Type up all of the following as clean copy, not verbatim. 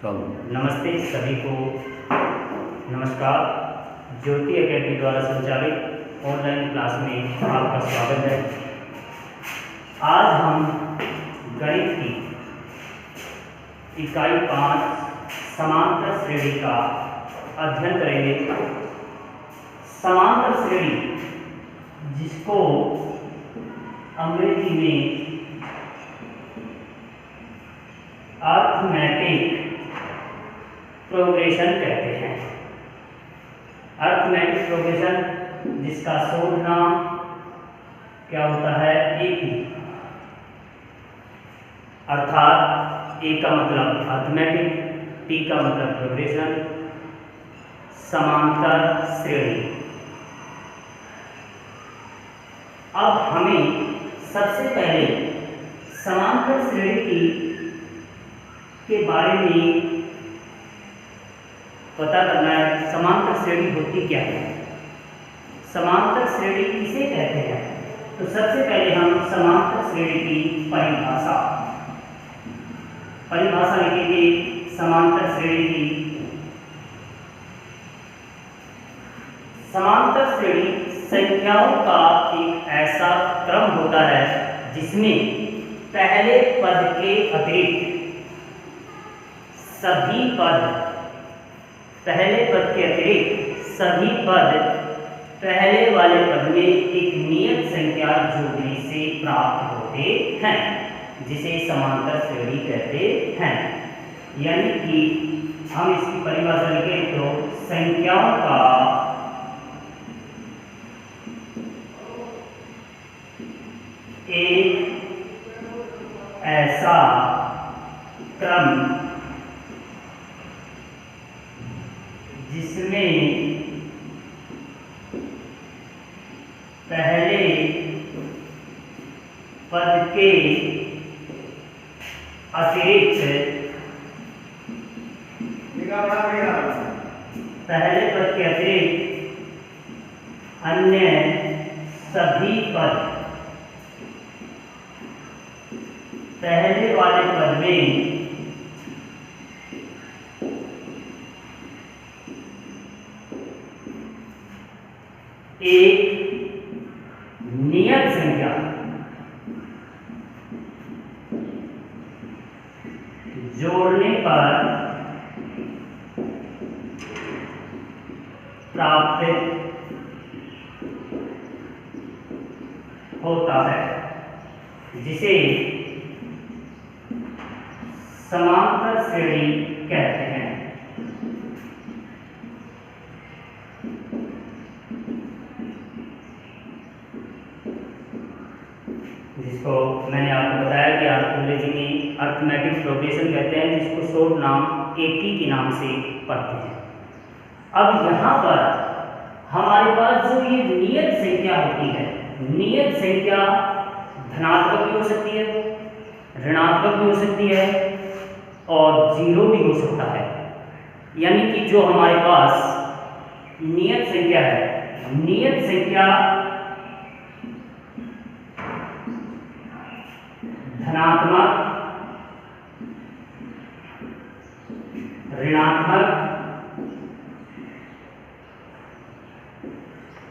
चलो। नमस्ते सभी को। नमस्कार। ज्योति एकेडमी द्वारा संचालित ऑनलाइन क्लास में आपका स्वागत है। आज हम गणित की इकाई 5 समांतर श्रेणी का अध्ययन करेंगे। समांतर श्रेणी, जिसको अंग्रेजी में अर्थमेटिक प्रोग्रेशन कहते हैं। अर्थमेटिक प्रोग्रेशन, जिसका शोध नाम क्या होता है? एपी। अर्थात ए का मतलब अर्थमेटिक, टी का मतलब प्रोग्रेशन, समांतर श्रेणी। अब हमें सबसे पहले समांतर श्रेणी के बारे में पता करना है। समांतर श्रेणी होती क्या है, समांतर श्रेणी किसे कहते हैं? तो सबसे पहले हम समांतर श्रेणी की परिभाषा लिखेंगे। समांतर श्रेणी की समांतर श्रेणी संख्याओं का एक ऐसा क्रम होता है जिसमें पहले पद के अतिरिक्त सभी पद पहले वाले पद में एक नियत संख्या जोड़ने से प्राप्त होते हैं, जिसे समांतर श्रेणी कहते हैं। यानी कि हम इसकी परिभाषा लिखें तो संख्याओं का एक ऐसा क्रम जिसमें पहले पद के अतिरिक्त अन्य सभी पद पहले वाले पद में एक नियत संख्या जोड़ने पर प्राप्त होता है, जिसे समांतर श्रेणी कहते हैं। जिसको मैंने आपको बताया कि अंग्रेजी में अर्थमेटिक प्रोग्रेशन कहते हैं, जिसको शॉर्ट नाम एपी के नाम से पढ़ते हैं। अब यहाँ पर हमारे पास जो ये नियत संख्या होती है, नियत संख्या धनात्मक भी हो सकती है, ऋणात्मक भी हो सकती है और जीरो भी हो सकता है। यानी कि जो हमारे पास नियत संख्या है, नियत संख्या धनात्मक, ऋणात्मक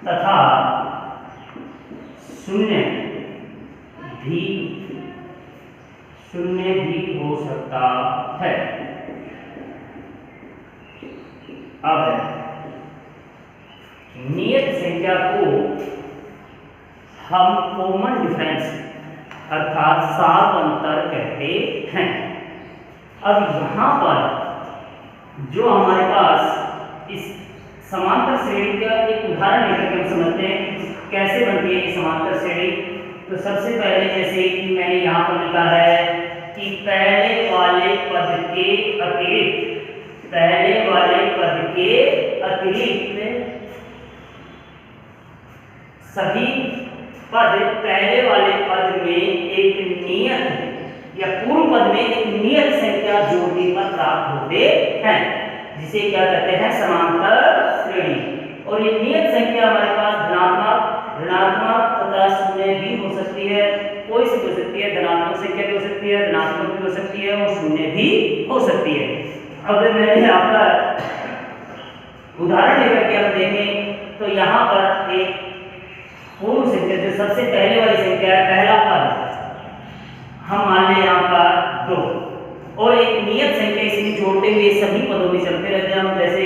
तथा शून्य भी हो सकता है। अब नियत संख्या को हम कॉमन डिफरेंस अर्थात सार अंतर कहते हैं। अब यहाँ पर जो हमारे पास इस समांतर श्रेणी का एक उदाहरण लेकर हम समझते हैं कि कैसे बनती है ये समांतर श्रेणी। तो सबसे पहले जैसे कि मैंने यहाँ पर लिखा है कि पहले वाले पद के अतिरिक्त सभी पद पहले वाले पद में एक नियत या पूर्व पद में एक नियत संख्या जोड़ने पर प्राप्त होते हैं, जिसे क्या कहते हैं? समांतर श्रेणी। और ये नियत संख्या हमारे पास धनात्मक, ऋणात्मक तथा शून्य भी हो सकती है। कोई सी हो सकती है, धनात्मक संख्या भी हो सकती है, ऋणात्मक भी हो सकती है और शून्य भी हो सकती है। अब मैंने यहाँ पर उदाहरण लेकर के हम देखें तो यहाँ पर एक पूर्ण संख्या जो सबसे पहले वाली संख्या है, पहला पद हम मान लें यहाँ पर 2 और एक नियत संख्या इसमें जोड़ते हुए सभी पदों में चलते रहते हैं हम। जैसे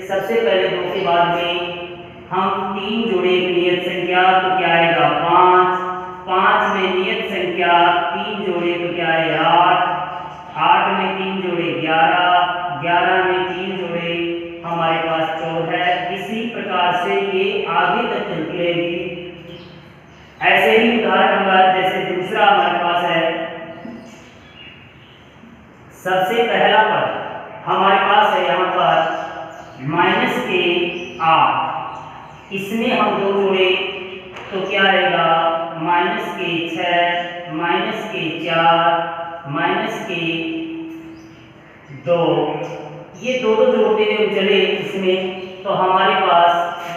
सबसे पहले 2 के बाद में हम 3 जोड़े एक नियत संख्या तो क्या आएगा 5 में नियत संख्या 3 जोड़े तो क्या आएगा 8 में 3 जोड़े 11 में 3 जोड़े हमारे पास 14। इसी प्रकार से ये आगे तक चलती रहेगी। ऐसे ही उदाहरण नंबर जैसे दूसरा हमारे पास है, सबसे पहला पद हमारे पास है यहाँ पर -8, इसमें हम 2 जोड़े तो क्या रहेगा -6, -4, -2। ये दो जोड़ते हुए चले इसमें तो हमारे पास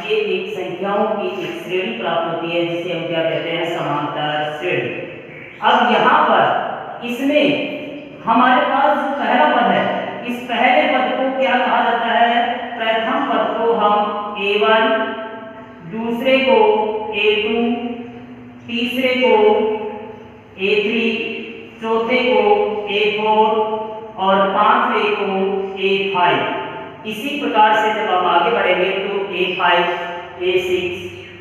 ये एक संख्याओं की एक श्रेणी प्राप्त होती है जिसे हम क्या कहते हैं समांतर श्रेणी। अब यहाँ पर इसमें हमारे पास जो पहला पद है, इस पहले पद को क्या कहा जाता है, प्रथम पद को हम A1, दूसरे को A2, तीसरे को A3, चौथे को A4 और पांचवें को A5। इसी प्रकार से जब हम आगे बढ़ेंगे तो A5, A6,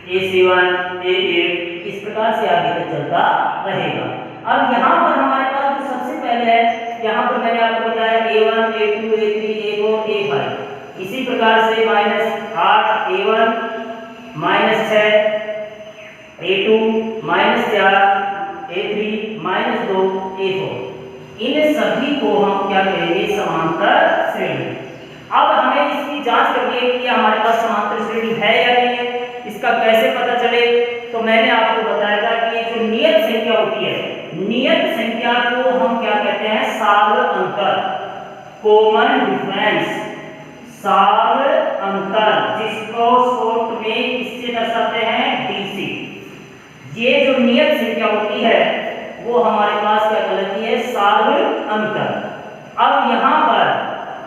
A7, A8 इस प्रकार से आगे तक चलता रहेगा। अब यहाँ पर हमारे पास जो सबसे पहले है, यहाँ पर मैंने आपको बताया A1, A2, A3, A4, A5। इसी प्रकार से -8 A1, -6 A2, -4 A3, -2 A4। इन सभी को हम क्या कहेंगे समांतर श्रेणी। अब हमें इसकी जांच करनी है कि हमारे पास समांतर श्रेणी है या नहीं है। इसका कैसे पता चले, तो मैंने आपको बताया था कि जो नियत संख्या होती है, नियत संख्या को हम क्या कहते हैं सार अंतर, कॉमन डिफरेंस, सार अंतर, जिसको शॉर्ट में किससे दर्शाते हैं DC। ये जो नियत संख्या होती है वो हमारे पास क्या कहलाती है सार अंतर। अब यहाँ पर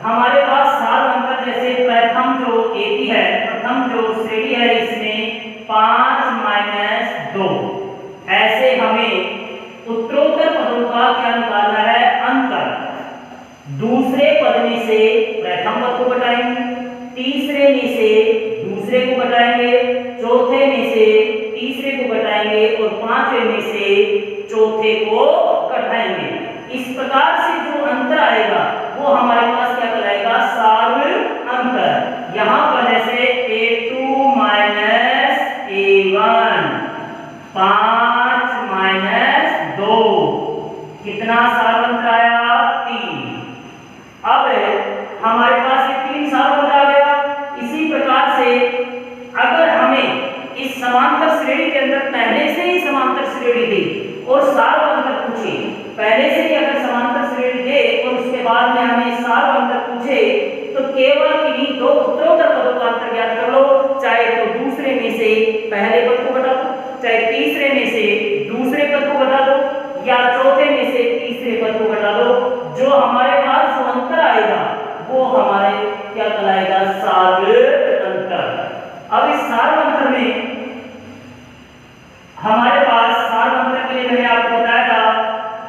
हमारे पास सार अंतर जैसे प्रथम जो AP है, प्रथम जो श्रेणी है इसमें 5 - 2, ऐसे हमें उत्तरोत्तर पदों का क्या निकालना है अंतर। दूसरे पद में से प्रथम पद को घटाएंगे, तीसरे में से दूसरे को घटाएंगे, चौथे में से तीसरे को घटाएंगे और पांचवें में से चौथे को घटाएंगे। इस प्रकार से जो अंतर आएगा वो हमारे पास क्या कहलाएगा सार अंतर। यहाँ पर जैसे A2 - A1, 5 - 2, कितना सार अंतर आया 3। अब हमारे पास ये 3 सार अंतर आ गया। इसी प्रकार से अगर हमें इस समांतर श्रेणी के अंदर पहले से ही समांतर श्रेणी दे और सार अंतर पूछे, पहले से ही अगर समांतर श्रेणी दे और उसके बाद में हमें सार अंतर पूछे तो केवल इन्हीं 2 उत्तरोत्तर पदों का अंतर ज्ञात कर लो। चाहे तो दूसरे में से पहले पद को घटा दो, चाहे तीसरे में से दूसरे पद को घटा दो, या चौथे में से तीसरे पद को घटा दो। जो हमारे पास जो अंतर आएगा वो हमारे क्या कहलाएगा सार अंतर। अब इस सार अंतर में हमारे पास सार अंतर के लिए मैंने आपको बताया था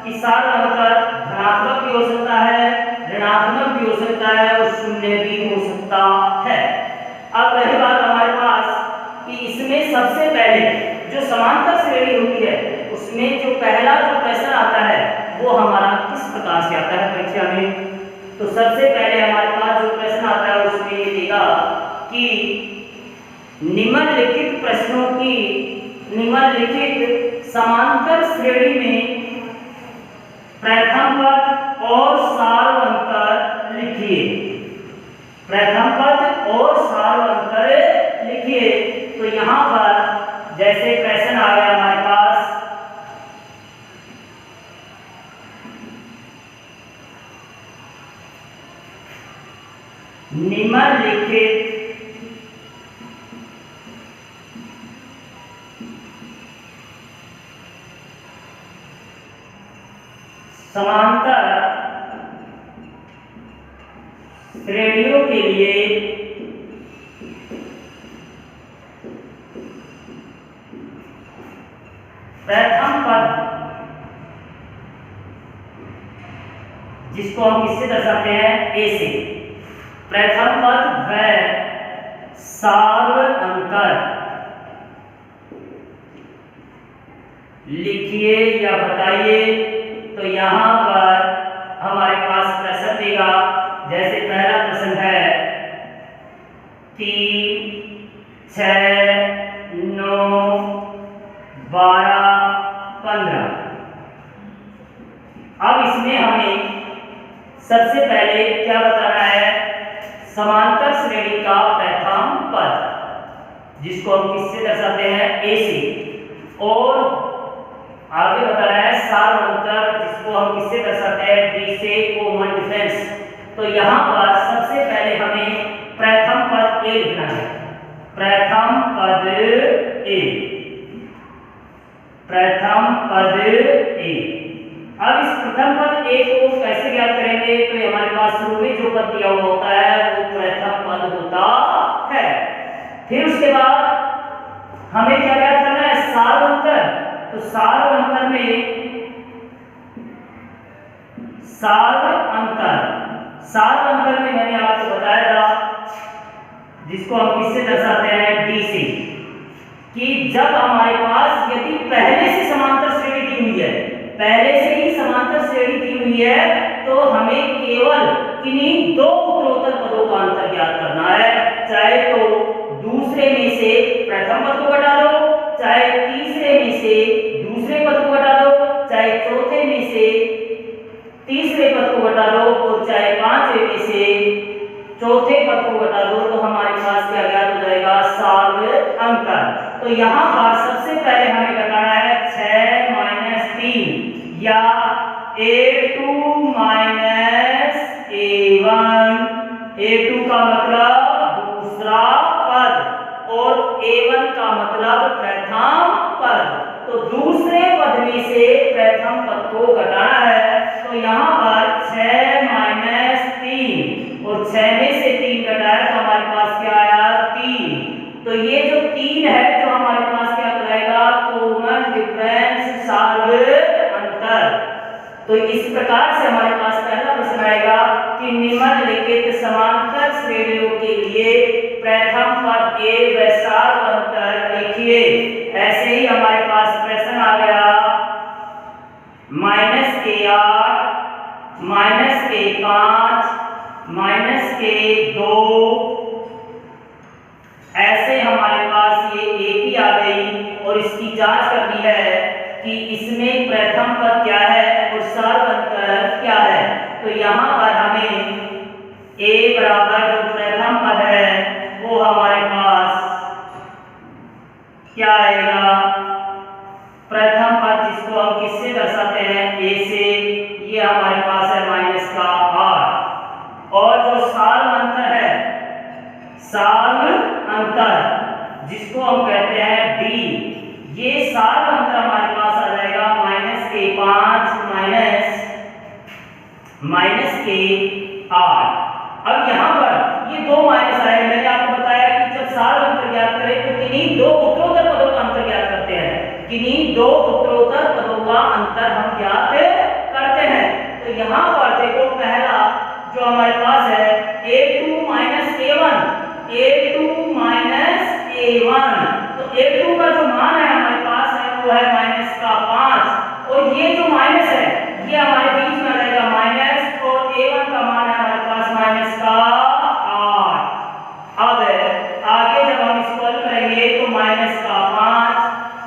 कि सार अंतर धनात्मक भी हो सकता है, ऋणात्मक भी हो सकता है और शून्य भी हो सकता है। अब रही बात हमारे पास कि इसमें सबसे पहले जो समांतर श्रेणी होती है उसमें जो पहला जो प्रश्न आता है वो हमारा किस प्रकार से आता है परीक्षा में। तो सबसे पहले हमारे पास जो प्रश्न आता है उसमें ये देगा कि निम्नलिखित प्रश्नों की निम्नलिखित समांतर श्रेणी में प्रथम पद और सार अंतर लिखिए। प्रथम पद और सार अंतर लिखिए। तो यहाँ पर जैसे प्रश्न आ गया हमारे पास निम्नलिखित समांतर श्रेणियों के लिए प्रथम पद जिसको हम किससे दर्शाते हैं, ए से। प्रथम पद व सार्व अंतर लिखिए या बताइए। तो यहाँ पर हमारे पास प्रश्न देगा, जैसे पहला प्रश्न है 3, 6, 9, 12, 15। अब इसमें हमें सबसे पहले क्या बताना है, समांतर श्रेणी का प्रथम पद जिसको हम किससे दर्शाते हैं, ए से। और आगे बताना है सार्वंतर जिसको हम किससे दर्शाते हैं, डी से, कॉमन डिफरेंस। तो यहाँ पर सबसे पहले हमें प्रथम पद ए लिखना है, प्रथम पद ए, प्रथम पद ए। अब इस प्रथम पद ए को कैसे ज्ञात करेंगे, तो हमारे पास शुरू में जो पद दिया हुआ होता है वो प्रथम पद होता है। फिर उसके बाद हमें क्या ज्ञात करना है, सार्वंतर। तो सार्वंतर में सार्वंतर में मैंने आपको बताया था, जिसको हम किससे दर्शाते हैं, डी से, कि जब हमारे पास यदि पहले से समांतर श्रेणी दी हुई है, पहले से ही समांतर श्रेणी दी हुई है, तो हमें केवल किन्हीं दो उत्तरोत्तर पदों का अंतर ज्ञात करना है। चाहे तो दूसरे में से प्रथम पद को घटा दो, चाहे तीसरे में से दूसरे पद को घटा दो, चाहे चौथे में से तीसरे पद को घटा दो, और चाहे पांचवें में से चौथे पद को घटा दो। तो हमारे पास क्या ज्ञात हो जाएगा, सार्वंतर। तो यहाँ पर सबसे पहले हमें घटाना है 6 - 3 या A2 - A1। A2 का मतलब दूसरा पद और A1 का मतलब प्रथम पद। तो दूसरे पद में से प्रथम पद को घटाना है। तो यहाँ पर 6 - 3 और 6 में से 3 घटाया तो हमारे पास क्या आया, 3। तो ये जो 3 है जो हमारे पास क्या कराएगा, कॉमन डिफरेंस, सार्वंतर। तो इस प्रकार से हमारे पास पहला प्रश्न आएगा कि निम्नलिखित समांतर श्रेणियों के लिए प्रथम पद ए व सार्वंतर लिखिए। ऐसे ही हमारे पास प्रश्न आ गया -k8, -k5, -k2। ऐसे हमारे पास ये एक ही आ गई और इसकी जांच करनी है कि इसमें प्रथम पद क्या है और सार्वंतर क्या है। तो यहाँ पर हमें a बराबर जो प्रथम पद है वो हमारे पास क्या आएगा, प्रथम पद जिसको हम किससे दर्शाते हैं, a से। ये हमारे पास है -8। और जो सार्वंतर है, सार्वंतर जिसको हम कहते हैं d, ये सार्वंतर हमारे पास आ जाएगा -k5 -k8। अब यहाँ पर ये दो माइनस आएगा। मैंने आपको बताया कि जब सार्वंतर ज्ञात करें तो किन्हीं दो उत्तरोत्तर पदों का अंतर ज्ञात करते हैं, किन्हीं दो उत्तरोत्तर पदों का अंतर हम ज्ञात करते हैं। तो यहाँ पर देखो पहला जो हमारे पास है A2 - A1, A2 - A1। तो A2 का जो मान है हमारे पास है वो है -5, और ये जो माइनस है ये हमारे बीच में रहेगा माइनस, और A1 का मान है हमारे पास -8। अब आगे जब हम इसको हल करेंगे तो -5,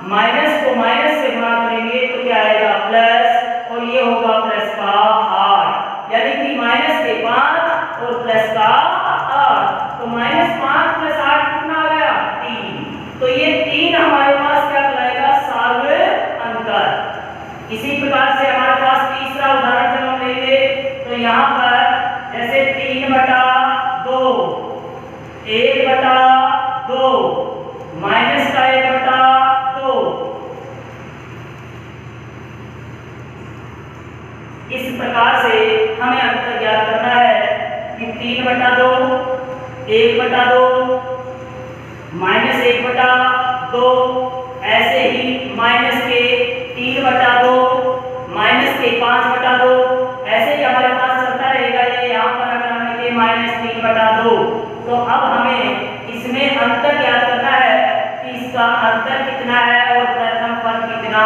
माइनस को माइनस से गुणा करेंगे तो क्या आएगा, प्लस, और ये होगा +8। यानी कि -5 और +8। तो -5 + 8 कितना आ गया, 3। तो ये 3 हमारे पास क्या कराएगा, सार्वंतर। इसी प्रकार से हमारे पास तीसरा उदाहरण जब हम लेंगे तो यहाँ पर जैसे 3/2, 1/2, -1/2। इस प्रकार से हमें अंतर ज्ञात करना है कि 3/2, 1/2, -1/2, ऐसे ही माइनस के 3/2, माइनस के 5/2, ऐसे ही हमारे पास चलता रहेगा। ये यहाँ पर अगर हम लिखे -3/2, तो अब हमें इसमें अंतर याद करना है कि इसका अंतर कितना है और प्रथम पद कितना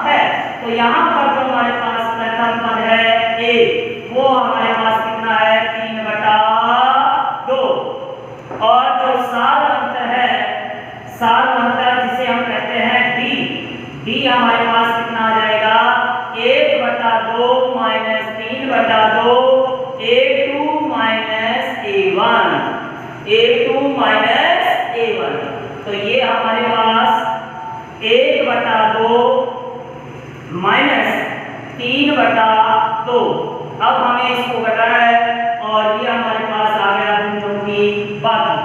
है। तो यहाँ पर जो हमारे पास प्रथम पद है a, वो हमारे पास कितना है 3/2, और जो सार अंतर है, सार अंतर जिसे हम कहते हैं d हमारे पास कितना आ जाएगा 1/2 -3/2, a2 -a1, a2 -a1। तो ये हमारे पास 1/2 -3/2। अब हमें इसको घटाना है और ये हमारे पास आ गया बिंदुओं की बाकी,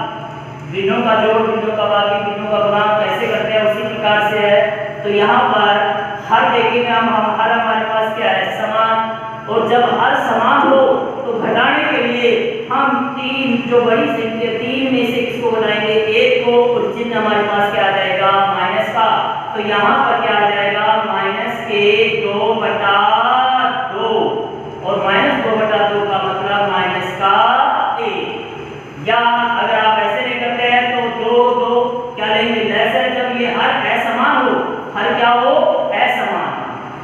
बिंदुओं का जोड़, बिंदुओं का बाकी, बिंदुओं का गुणा कैसे करते हैं उसी प्रकार से है। तो यहाँ पर हर देखेंगे हम हर हमारे पास क्या है समान, और जब हर समान हो तो घटाने के लिए हम तीन जो बड़ी संख्या 3 में से किसको घटाएंगे 1 को, और चिन्ह हमारे पास क्या आ जाएगा माइनस का। तो यहाँ पर क्या आ जाएगा माइनस के 2/2, और -2/2 का मतलब माइनस का 1। या अगर आप ऐसे नहीं करते हैं तो 2 क्या लेंगे लेसर, जब ये हर असमान हो, हर क्या हो असमान,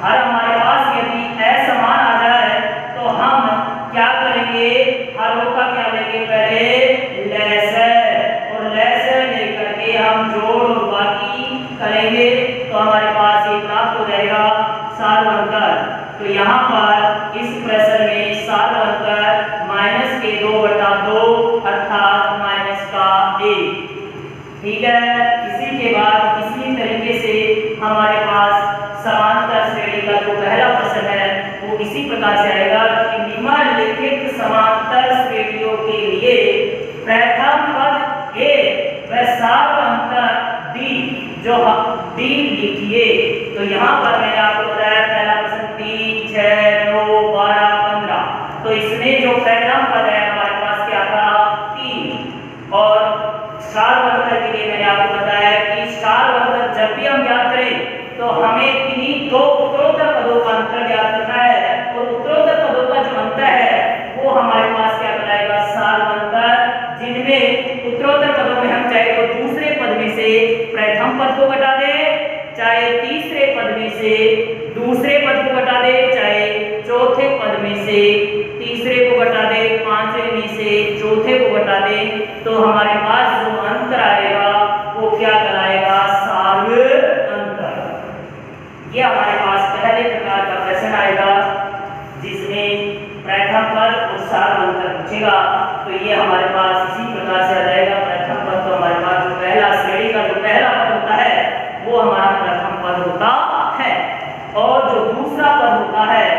हर हमारे पास यदि असमान आ जाए तो हम क्या करेंगे हरों का क्या लेंगे पहले लेसर, और लेसर लेकर के हम जोड़ और बाकी करेंगे तो हमारे पास ये प्राप्त हो जाएगा सार अंतर। तो यहाँ पर इस प्रश्न में सार अंतर माइनस के 2/2 अर्थात माइनस का 1। ठीक है, इसी के बाद इसी तरीके से हमारे पास समांतर श्रेणी का जो पहला प्रश्न है वो इसी प्रकार से आएगा कि निम्नलिखित समांतर श्रेणियों के लिए प्रथम पद a व सार अंतर d जो d लिखिए। तो यहाँ पर मैंने आपको बताया पहला प्रश्न 3, 6, 9, 12, 15। तो इसमें जो प्रथम पद है हमारे पास क्या था 3, और सार अंतर के लिए मैंने आपको बताया कि सार अंतर जब भी हम याद करें तो हमें इन्हीं दो उत्तरोत्तर पदों का अंतर याद करना है, और उत्तरोत्तर पदों का जो अंतर है वो हमारे पास क्या बताएगा सार अंतर, जिनमें उत्तरोत्तर पदों में हम चाहे तो दूसरे पद में से प्रथम पद को घटा दें, चाहे तीसरे पद में से दूसरे पद को घटा दें, चाहे चौथे पद में से तीसरे को घटा दें, पांचवें में से चौथे को घटा दें, तो हमारे पास जो अंतर आएगा वो क्या कहलाएगा सार अंतर। ये हमारे पास पहले प्रकार का प्रश्न आएगा जिसमें प्रथम पद और सार अंतर पूछेगा। तो ये हमारे पास इसी प्रकार से आ जाएगा। प्रथम पद तो हमारे पास जो पहला श्रेणी का जो पहला पद होता है वो हमारा प्रथम पद होता है, और जो दूसरा पद होता है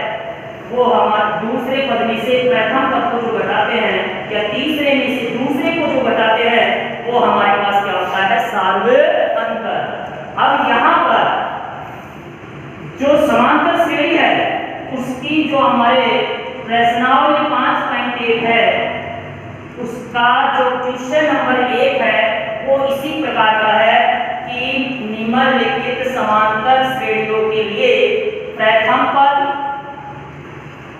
वो हमारे दूसरे पद में से प्रथम पद को जो घटाते हैं या तीसरे में से दूसरे को जो घटाते हैं वो हमारे पास क्या होता है सार अंतर। अब यहाँ पर जो समांतर श्रेणी है उसकी जो हमारे प्रश्नावली 5.1 है उसका जो क्वेश्चन नंबर 1 है वो इसी प्रकार का है कि निम्नलिखित समांतर श्रेणियों के लिए प्रथम पद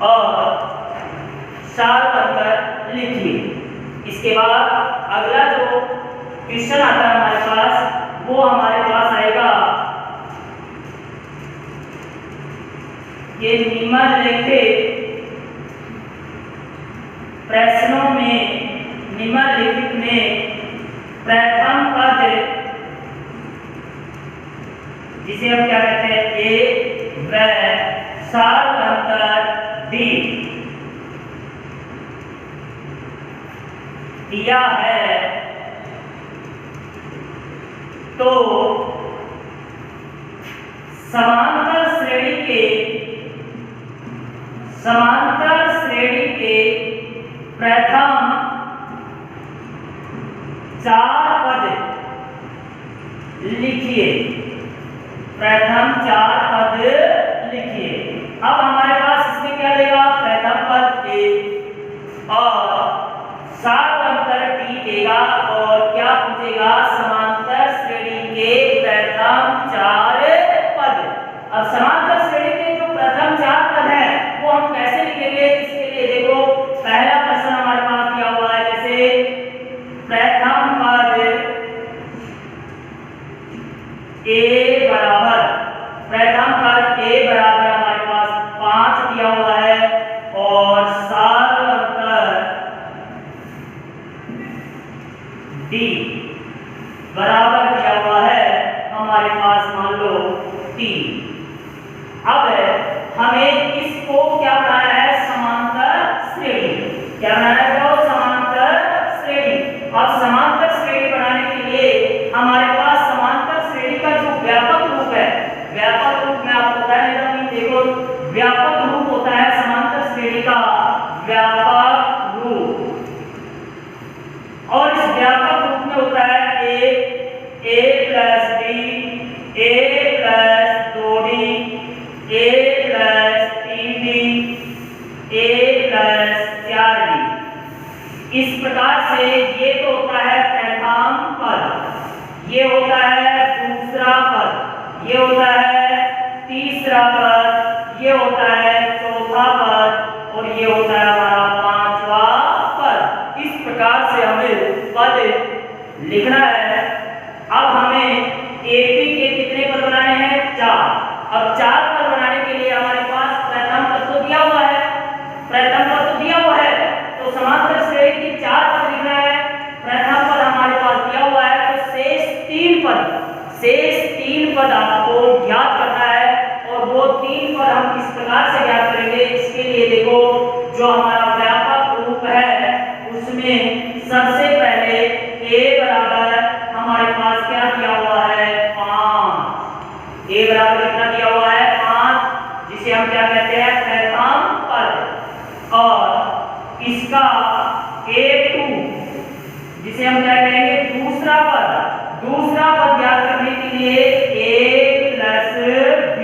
और सार अंतर लिखिए। इसके बाद अगला जो क्वेश्चन आता है हमारे पास वो हमारे पास आएगा ये निम्नलिखित प्रश्नों में निम्नलिखित में प्रथम पद जिसे हम क्या कहते हैं ए व सार अंतर डी दिया है तो समांतर श्रेणी के प्रथम 4 पद लिखिए। प्रथम 4 पद लिखिए। अब हमारे पास इसमें क्या लेगा प्रथम पद ए और सार्वंतर टी देगा और क्या पूछेगा, समांतर श्रेणी के प्रथम 4 पद। अब समांतर श्रेणी के जो प्रथम 4 पद है वो हम कैसे लिखेंगे, इसके लिए देखो पहला प्रश्न हमारे पास दिया हुआ है, जैसे प्रथम पद ए बराबर, प्रथम पद ए बराबर हमारे पास 5 दिया हुआ है और सार्वंतर डी बराबर दिया हुआ है हमारे पास मान लो 3। अब हमें इसको क्या बनाना है, समांतर श्रेणी। क्या बनाना है, तो समांतर श्रेणी। अब समांतर श्रेणी बनाने के लिए हमारे पास समांतर श्रेणी का जो व्यापक रूप है, व्यापक रूप में आपको बता देता हूं, देखो व्यापक रूप होता है समांतर श्रेणी का व्यापक रूप, और इस व्यापक रूप में होता है a plus b, a plus 2d, a plus 3d, a plus 4d। इस प्रकार से ये तो होता है प्रथम पद, ये होता है दूसरा पद, ये होता है तीसरा पद, ये होता है चौथा पद और ये होता है हमारा 5वां पद। इस प्रकार से हमें पद लिखना है। अब हमें एपी के कितने पद बनाने हैं, 4। अब 4 पद बनाने के लिए हमारे पास प्रथम पद तो दिया हुआ है, प्रथम पद तो दिया हुआ है, तो समांतर श्रेणी के 4 पद लिखना है। प्रथम पद हमारे पास दिया हुआ है, तो शेष 3 पद, शेष 3 पद आपको ज्ञात करना है। और वो 3 पद हम किस प्रकार से ज्ञात करेंगे, इसके लिए देखो जो हमारा व्यापक रूप है उसमें सबसे पहले a बराबर हमारे पास क्या दिया हुआ है, 5। a बराबर कितना दिया हुआ है, 5, जिसे हम क्या कहते हैं, प्रथम पद। और इसका a2 जिसे हम क्या कहेंगे, दूसरा पद। दूसरा पद ज्ञात करने के लिए a प्लस b,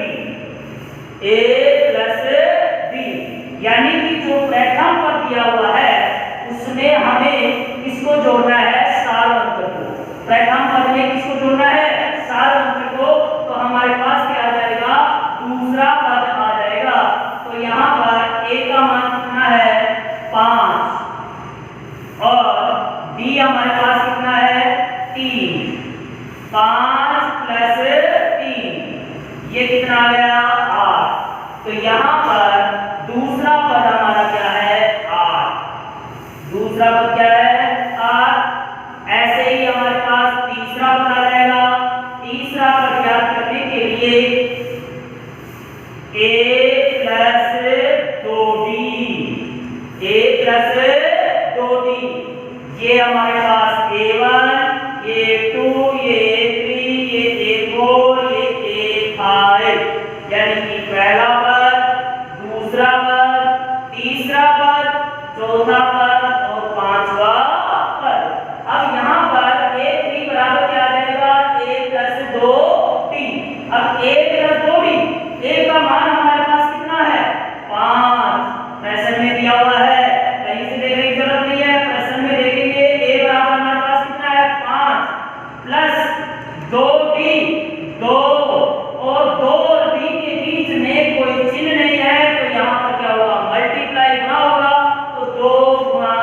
यानी कि जो प्रथम पद दिया हुआ है उसमें हमें किसको जोड़ना है, सार्वंतर को। प्रथम पद में किसको जोड़ना है, सार्वंतर को। तो हमारे पास क्या आ जाएगा, दूसरा पद आ जाएगा। तो यहाँ पर a का मान कितना है, 5 और b हमारे पास कितना है, 3। 5 प्लस 3 ये कितना आ गया, 8। तो यहाँ पर दूसरा पद हमारा क्या है, 8। दूसरा पद क्या है, 8। ऐसे ही हमारे पास तीसरा पद आ जाएगा। तीसरा पद ज्ञात करने के लिए a plus 2d, a plus 2d, ये हमारे पास a1, ये a2, ये a3, ये a4, ये a5, यानी कि पहला पद, दूसरा पद, तीसरा पद, चौथा पद और 5वां पद। अब यहाँ पर a3 बराबर क्या आ जाएगा, a प्लस 2d। अब a प्लस 2d, a का मान हमारे पास कितना है, 5। प्रश्न में दिया हुआ है, कहीं से देखने की जरूरत नहीं है, प्रश्न में देखेंगे a बराबर हमारे पास कितना है, 5 प्लस 2d, 2 और 2 और d के बीच में कोई चिन्ह नहीं है, तो यहाँ पर क्या होगा, मल्टीप्लाई गुणा होगा। तो 2 गुणा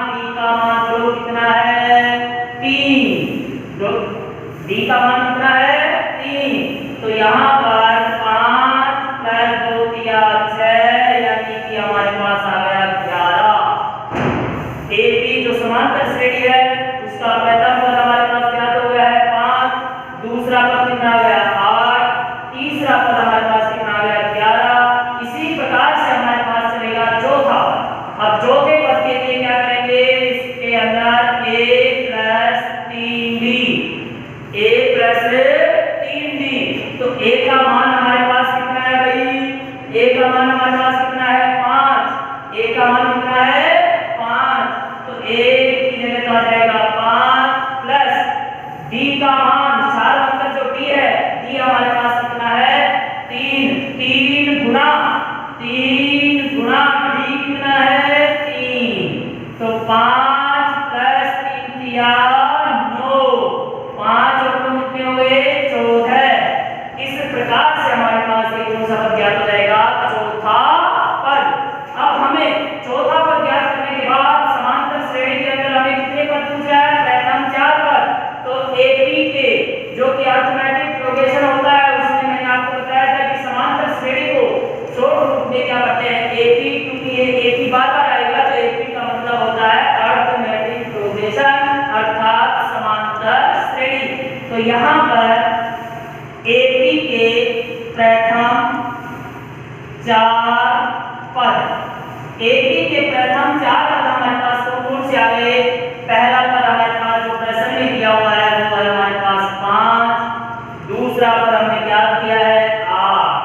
d का मान जो कितना है, 3। जो d का मान कितना है, 3। तो यहाँ पर 5 प्लस 2 दिया 6, यानी कि हमारे पास आ गया 11। AP जो समांतर श्रेणी है उसका प्रथम पद हमारे पास क्या हो गया है, 5। दूसरा पद कितना आ गया, 8। तीसरा पद हमारे पास कितना आ गया, 11। इसी प्रकार से हमारे पास चलेगा चौथा पद। अब चौथे पद के लिए क्या करेंगे, इसके अंदर a plus 3d, a plus 3d। तो a का मान हमारे पास कितना है भाई, a का मान हमारे पास कितना है, 5। a का मान कितना है, 5। तो a की जगह तो आ जाएगा 5 प्लस d का मान, सार्वंतर जो d है, d हमारे पास कितना है, 3। 3 गुणा d कितना है, 3। तो 5 या 9, 5 और 9 कितने हो गए 14। इस प्रकार से हमारे पास एक कौन सा पद ज्ञात हो जाएगा चौथा पद। अब हमें चौथा पद ज्ञात करने के बाद समांतर श्रेणी के अंदर हमें कितने पद पूछा है प्रथम 4 पद। तो एपी के जो कि अरिथमेटिक प्रोग्रेशन होता है उसमें मैंने आपको बताया था कि समांतर श्रेणी को शॉर्ट रूप में क्या करते हैं एपी, क्योंकि ये एपी बार-बार आएगा तो एपी का मतलब होता है अरिथमेटिक प्रोग्रेशन अर्थात समांतर श्रेणी। तो यहाँ पर एपी के प्रथम 4 पद, एपी के प्रथम 4 पद हमारे पास कौन से आ गए। पहला पद हमारे पास जो प्रश्न में दिया हुआ है वो है हमारे पास 5, दूसरा पद हमने क्या किया है 8,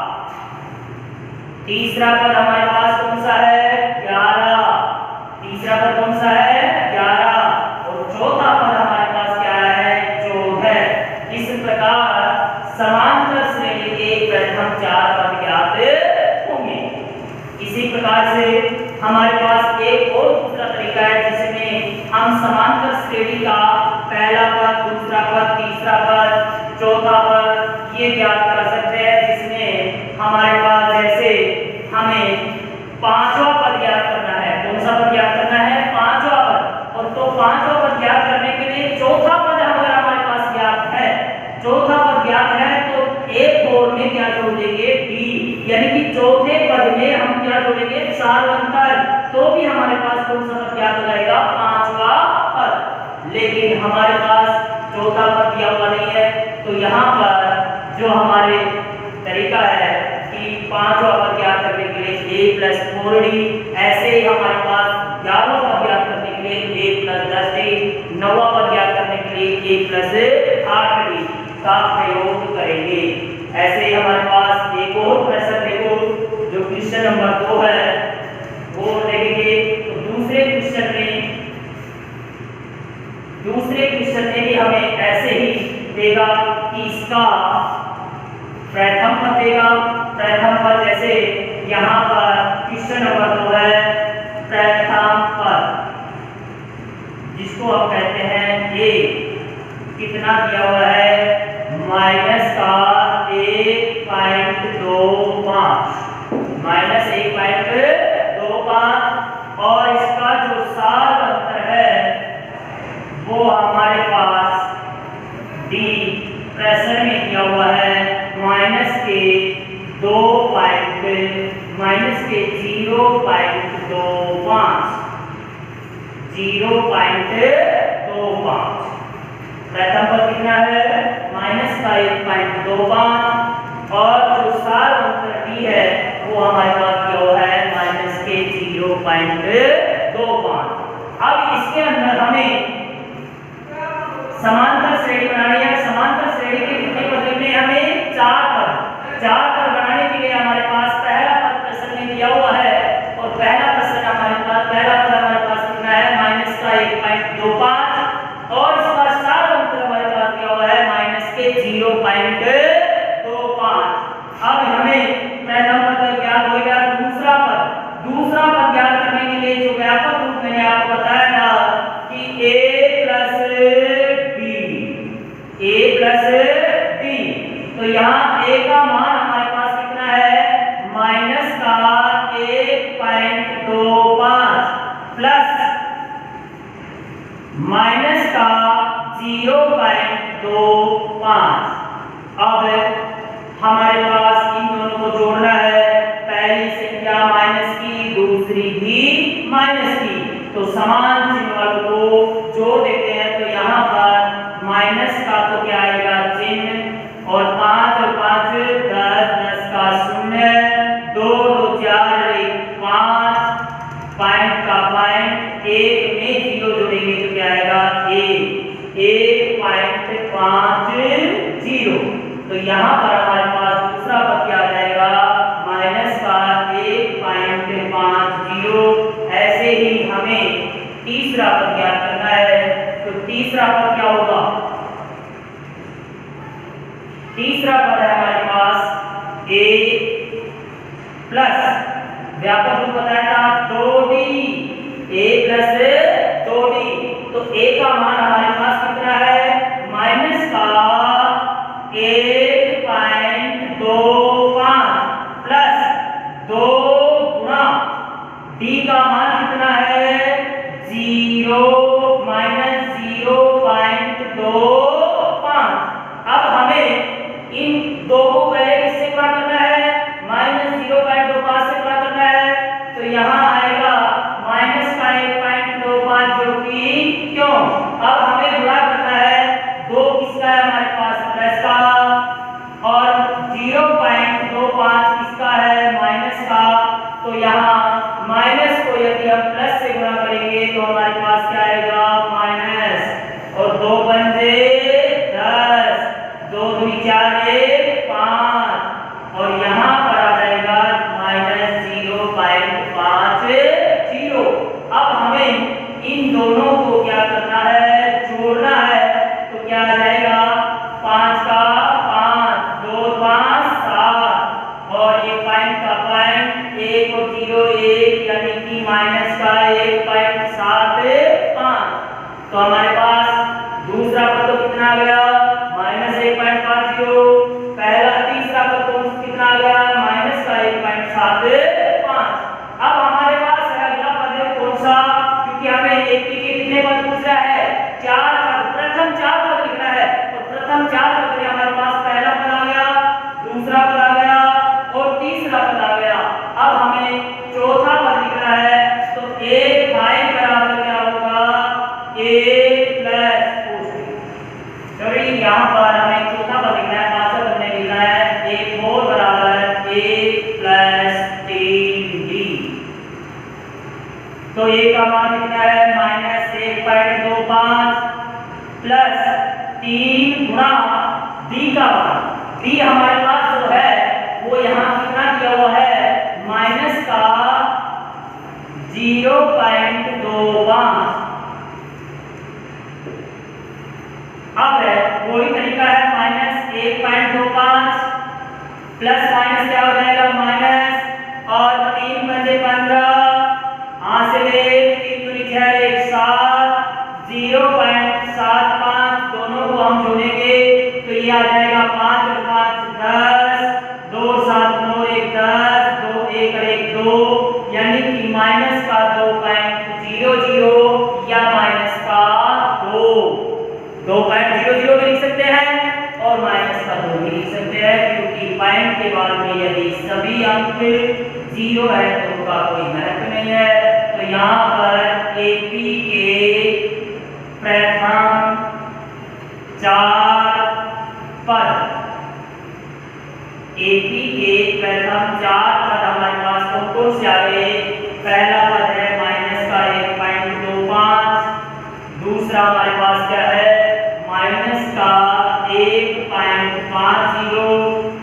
तीसरा पद हमारे पास कौन सा है 11, तीसरा पद कौन सा है 11 और चौथा पद हमारे पास क्या है 14। इस प्रकार समांतर श्रेणी के प्रथम 4 पद ज्ञात होंगे। इसी प्रकार से हमारे पास एक और दूसरा तरीका है जिसमें हम समांतर श्रेणी का पहला पद, दूसरा पद, तीसरा पद, चौथा पद ये ज्ञात कर सकते हैं, जिसमें हमारे पास जैसे हमें पांचवा पद ज्ञात करना है। कौन सा पद ज्ञात करना है पांचवा पद। और तो पांचवा पद ज्ञात करने के लिए चौथा पद अगर हमारे पास ज्ञात है, चौथा पद ज्ञात है तो एक और में क्या जोड़ देंगे डी, यानी कि चौथे पद में हम क्या जोड़ेंगे सार्वंतर, तो भी हमारे पास कौन सा पद ज्ञात हो जाएगा पांचवा पद। लेकिन हमारे पास चौथा पद दिया हुआ नहीं है, तो यहाँ पर जो हमारे तरीका है कि पांचवा पद ज्ञात करने के लिए a + 4d, ऐसे ही हमारे पास 11वां पद ज्ञात करने के लिए a + 10d, 9वां पद ज्ञात करने के लिए a + 8d का प्रयोग करेंगे। ऐसे ही हमारे पास एक और प्रश्न देखो जो क्वेश्चन नंबर 2 है वो देखेंगे। तो दूसरे क्वेश्चन में भी हमें ऐसे ही देगा कि इसका प्रथम पद देगा। प्रथम पद जैसे यहाँ पर क्वेश्चन नंबर 2 है प्रथम पद, जिसको हम कहते हैं ए, कितना दिया हुआ है -1.25, -1.25 और इसका जो सार्वंतर है वो हमारे पास डी प्रश्न में दिया हुआ है -0.25। प्रथम पद कितना है -1.25 और जो सार्वंतर डी है वो हमारे पास क्या हुआ है -0.25। अब इसके अंदर हमें समांतर श्रेणी बनानी है। समांतर श्रेणी के कितने पद लिखने हैं हमें 4 पद बनाने के लिए हमारे पास पहला पद प्रश्न में दिया हुआ है और पहला पद हमारे पास कितना है -1.25 और इसका सार्वंतर हमारे पास क्या हुआ है -0.25। अब हमें प्रथम पद ज्ञात हो गया। दूसरा पद ज्ञात करने के लिए जो व्यापक रूप मैंने आपको बताया था कि a + d, तो यहाँ a का मान हमारे पास कितना है -1.25 प्लस -0.25। अब हमारे पास इन दोनों को जोड़ना है, पहली संख्या माइनस की दूसरी भी माइनस की, तो समान चिन्ह वालों को जोड़ देते हैं। तो यहाँ पर माइनस का तो क्या आएगा चिन्ह और 5 और 5 10, 10 का 0, 2 2 4 1 5, पॉइंट का पॉइंट, 1 में 0 जोड़ेंगे तो क्या आएगा 1.50। तो यहाँ पर हमारे पास दूसरा पद क्या आ जाएगा -1.50। ऐसे ही हमें तीसरा पद ज्ञात करना है, तो तीसरा पद क्या होगा। तीसरा पद है हमारे पास a प्लस व्यापक रूप बताया था 2d, a + 2d, तो a का मान हमारे पास कितना है माइनस का 1.25 प्लस 2 गुना डी का मान कितना है 0 माइनस 0.25। अब हमें इन दो को पहले किससे गुणा करना है माइनस 0.25 से गुणा करना है, तो यहाँ आएगा माइनस का 1.25 जो कि क्यों अब हमें गुणा करना है दो किसका है हमारे पास प्लस का और 0.25 किसका है माइनस का। तो यहाँ माइनस को यदि हम प्लस से गुणा करेंगे तो हमारे पास क्या आएगा माइनस और 2 पंजे 10 2 दूनी 4 1 5 और यहाँ पर आ जाएगा माइनस 0.50। अब हमें इन दोनों को क्या करना है जोड़ना है, तो क्या आ जाएगा 5 का 5 2 5 7 और ये पॉइंट का पॉइंट 1 और 0 1 यानी कि माइनस का 1.75। तो हमारे पास दूसरा पद तो कितना आ गया माइनस 1.50, पहला तीसरा पद तो कितना आ गया माइनस का 1.75। अब हमारे पास है अगला पद है कौन सा, क्योंकि हमें एपी के कितने पद पूछ रहा है 4 पद, प्रथम 4 पद लिखना है। तो प्रथम 4 पद में हमारे पास पहला पद आ गया, दूसरा पद आ गया और तीसरा पद आ गया। अब हमें चौथा पद लिखना है, तो a बराबर क्या होगा a प्लस चलिए यहाँ पर हमें चौथा पद लिखना है, पांचवा पद में लिखना है a4 बराबर a प्लस 3d। तो a का मान कितना है माइनस 1.25 प्लस 3 गुणा d का मान, d हमारे पास जो है वो यहाँ कितना दिया हुआ है माइनस का 0.25। अब है वही तरीका है माइनस 1.25 प्लस माइनस क्या हो जाएगा माइनस और 3 पंजे 15 से ले 3 दूनी 6 1 7 0.75 दोनों को हम जोड़ेंगे तो ये आ जाएगा 5 और 5 10 2 7 9 1 10 2 1 और 1 2 यानी कि माइनस का 2.00 या माइनस का 2.00 भी लिख सकते हैं और माइनस का 2 भी लिख सकते हैं, क्योंकि पॉइंट के बाद में यदि सभी अंक 0 है तो उनका कोई महत्व नहीं है। तो यहाँ पर एपी के प्रथम 4 पद, एपी के प्रथम 4 पद हमारे पास कौन से आ गए, पहला पद है माइनस का 1.25, दूसरा हमारे पास क्या है माइनस का 1.50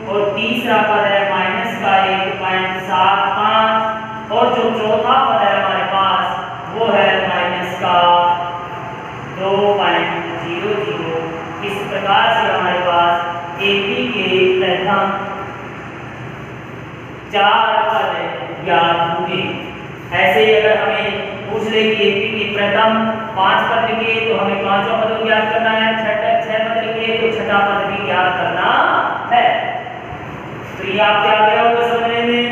और तीसरा पद है माइनस का 1.75 और जो चौथा पद है हमारे पास वो है माइनस का 2.00। इस प्रकार से हमारे पास एपी के प्रथम 4 पद ज्ञात होंगे। ऐसे ही अगर हमें पूछ ले कि एपी के प्रथम 5 पद लिखे तो हमें पांचवा पद ज्ञात करना है, 6 पद लिखे तो छठा पद भी ज्ञात करना है। तो ये आप क्या गया होगा समझने में।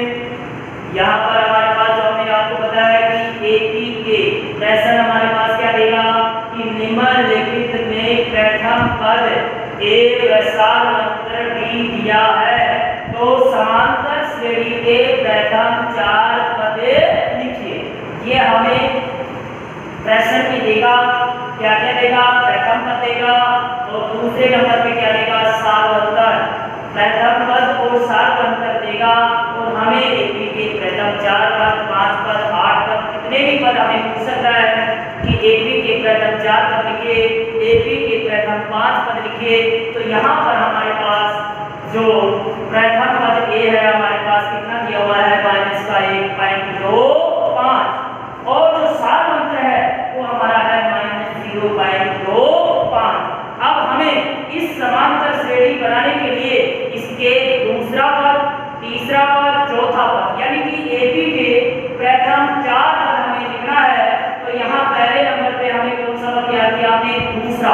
यहाँ पर हमारे पास जो हमने आपको बताया कि एपी के प्रश्न हमारे पास क्या देगा कि निम्नलिखित में प्रथम पद एक सामांतर डी दिया है तो समांतर श्रेणी के प्रथम 4 पद लिखिए। ये हमें प्रश्न में देगा, क्या क्या देगा प्रथम पद देगा और दूसरे नंबर पे क्या देगा सामांतर, प्रथम पद और सामांतर देगा। और हमें एपी के प्रथम 4 पद 5 पद 8 पद कितने भी पद हमें पूछ सकता है कि एपी के प्रथम 4 पद लिखे, एपी के प्रथम 5 पद लिखे। तो यहाँ पर हमारे पास जो प्रथम पद ए है हमारे पास कितना दिया हुआ है माइनस का 1.25 और जो सामांतर है वो हमारा है -0.25। अब हमें इस समांतर श्रेणी बनाने के लिए इसके दूसरा पद, तीसरा पद, चौथा पद यानी कि एपी के प्रथम 4 पद हमें लिखना है। तो यहाँ पहले नंबर पे हमें कौन सा पद याद किया आपने दूसरा,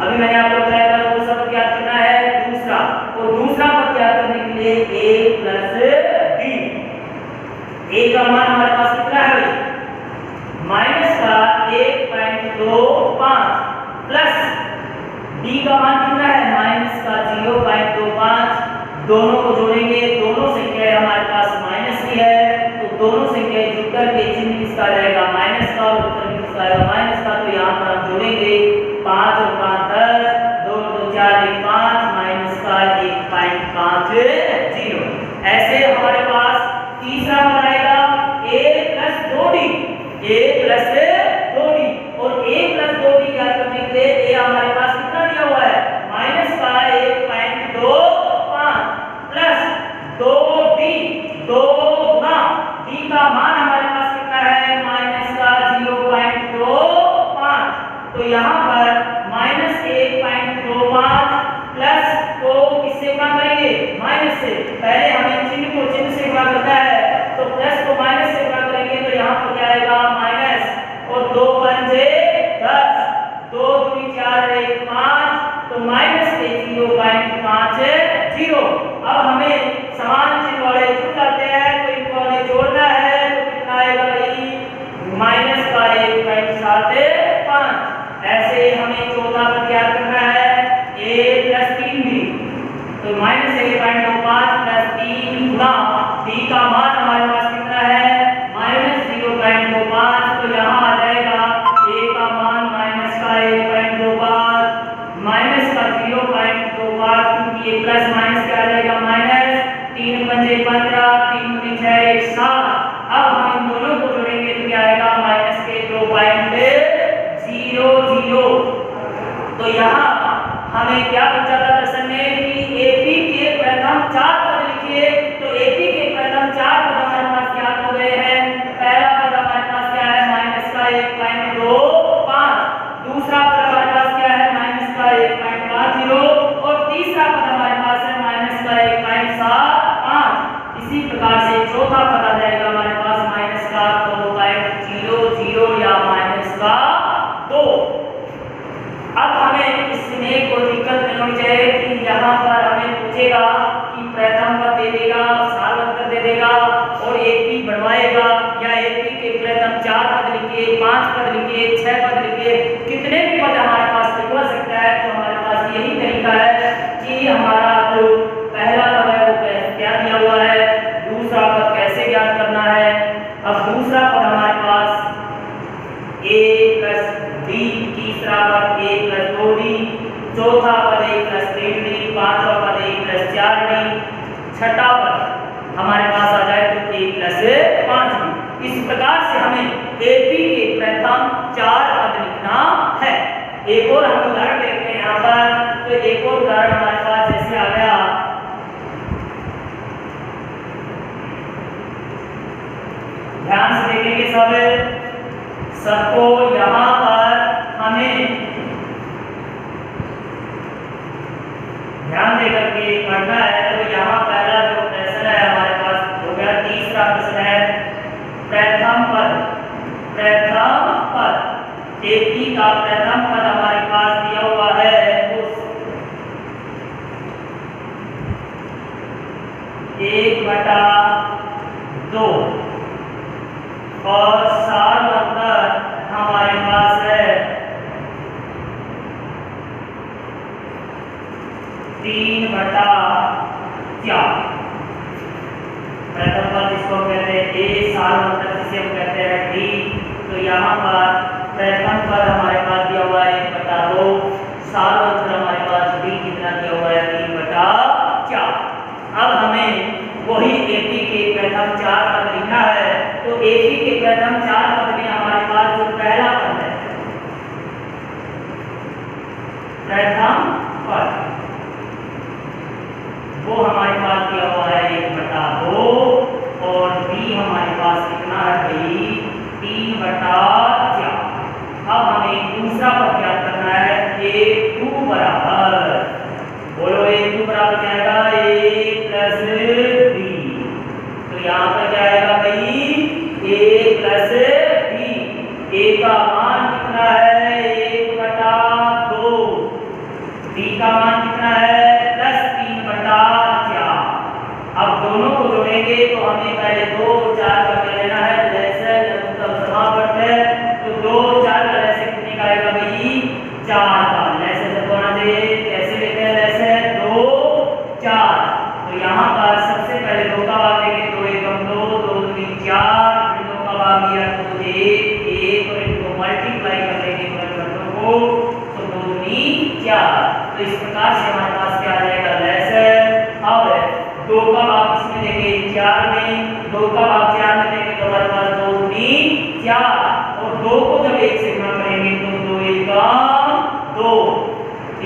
अभी मैंने आपको बताया था दूसरा पद ज्ञात करना है दूसरा, और दूसरा पद ज्ञात करने के लिए a प्लस b, a का मान हमारे पास कितना है भाई माइनस का 1.25 प्लस b का मान कितना है माइनस का 0.25, दोनों को जोड़ेंगे, दोनों संख्या हमारे पास माइनस की है, तो दोनों संख्या जुड़कर के चिन्ह किसका रहेगा माइनस का, और उत्तर भी किसका आएगा माइनस का। तो यहाँ पर हम जोड़ेंगे 5 और 5 10, 2 2 4 1 5 माइनस का 1.50। ऐसे हमारे पास तीसरा पद आएगा a plus 2d, a plus 2d, और a प्लस 2d ज्ञात करने के लिए a हमारे पास कितना दिया हुआ है माइनस का 1.25 प्लस 2d, 2 गुना d का मान हमारे पास कितना है माइनस का 0.25, तो यहाँ पर माइनस 1.25 प्लस को किससे गुणा करेंगे माइनस से, पहले हमें चिन्ह को चिन्ह से गुणा करना है, तो प्लस को माइनस से गुणा करेंगे, तो यहाँ पर क्या आएगा माइनस, और 2 पंजे 10, 2 दूनी 4 1 5, तो माइनस के 0.50। अब हमें समान चिन्ह वाले जुड़ जाते हैं, तो इनको हमें जोड़ना है, तो कितना आएगा भाई माइनस का 1.75। ऐसे हमें चौथा पद ज्ञात करना है a प्लस 3b, तो माइनस 1.25 प्लस 3 गुना b का मान हमारे पास कितना है माइनस 0.25, तो यहाँ आ जाएगा a का मान माइनस का 1.25 माइनस का 0.25, क्योंकि ये प्लस माइनस क्या आ जाएगा माइनस, 3 पंजे 15, 3 दूनी 6 1 7। अब हम इन दोनों को जोड़ेंगे तो क्या आएगा माइनस के 2.00। तो यहाँ हमें क्या पूछा था प्रश्न में कि एपी के प्रथम 4 पद लिखिए, तो एपी के प्रथम 4 पद हमारे पास ज्ञात हो गए हैं। पहला पद हमारे पास क्या है माइनस का 1.25, दूसरा पद हमारे पास क्या है माइनस का 1.50, और तीसरा पद हमारे पास है माइनस का 1.75। इसी प्रकार से चौथा पद आ जाएगा हमारे पास माइनस का 2.00 या माइनस का 2। अब हमें इसमें कोई दिक्कत नहीं होनी चाहिए कि यहाँ पर हमें पूछेगा कि प्रथम पद दे देगा, साल अंतर दे देगा और एपी बढ़वाएगा, या एपी के प्रथम 4 पद लिखिए, 5 पद लिखिए, 6 पद लिखिए, कितने भी पद हमारे पास लिखवा सकता है। तो हमारे पास यही तरीका है कि हमारा जो पहला पद है वो क्या दिया हुआ है, दूसरा पद कैसे ज्ञात करना है। अब दूसरा पद हमारे पास a प्लस b, तीसरा पद a प्लस 2d, चौथा पद a प्लस 3d, पांचवा पद a प्लस 4d, छठा पद हमारे पास आ जाए तो a प्लस 5d। इस प्रकार से हमें एपी के प्रथम 4 पद लिखना है। एक और हम उदाहरण देखते हैं यहाँ पर, तो एक और उदाहरण हमारे पास जैसे आ गया, ध्यान से देखेंगे सबको, यहाँ पर हमें ध्यान देकर के पढ़ना है। तो यहाँ पहला जो प्रश्न है हमारे पास हो गया, तीसरा प्रश्न है प्रथम पद एपी का प्रथम पद हमारे पास दिया हुआ है 1/2, और साल अंतर हमारे पास है 3/4। प्रथम पद इसको कहते हैं a, साल अंतर जिसे हम कहते हैं d। तो यहाँ पर प्रथम पद हमारे पास दिया हुआ है 1/2, साल अंतर हमारे पास d कितना दिया हुआ है 3/4। अब हमें वही एपी के प्रथम 4 पद लिखना है। तो एपी के प्रथम 4 पद में हमारे पास जो पहला पद है प्रथम पद, वो हमारे पास दिया हुआ है 1/2, और बी हमारे पास कितना है भाई 3/4। अब हमें दूसरा पद ज्ञात करना है a2 बराबर, बोलो a2 बराबर क्या आएगा a प्लस b। तो यहाँ पर क्या आएगा भाई a प्लस b, a का मान कितना है 1/2 तो इस प्रकार से हमारे पास क्या आ जाएगा लेसर। अब 2 का भाग किसमें देंगे 4 में, 2 का भाग 4 में देंगे तो हमारे पास 2 3 4 और 2 को जब 1 से गुणा करेंगे तो 2 1 2।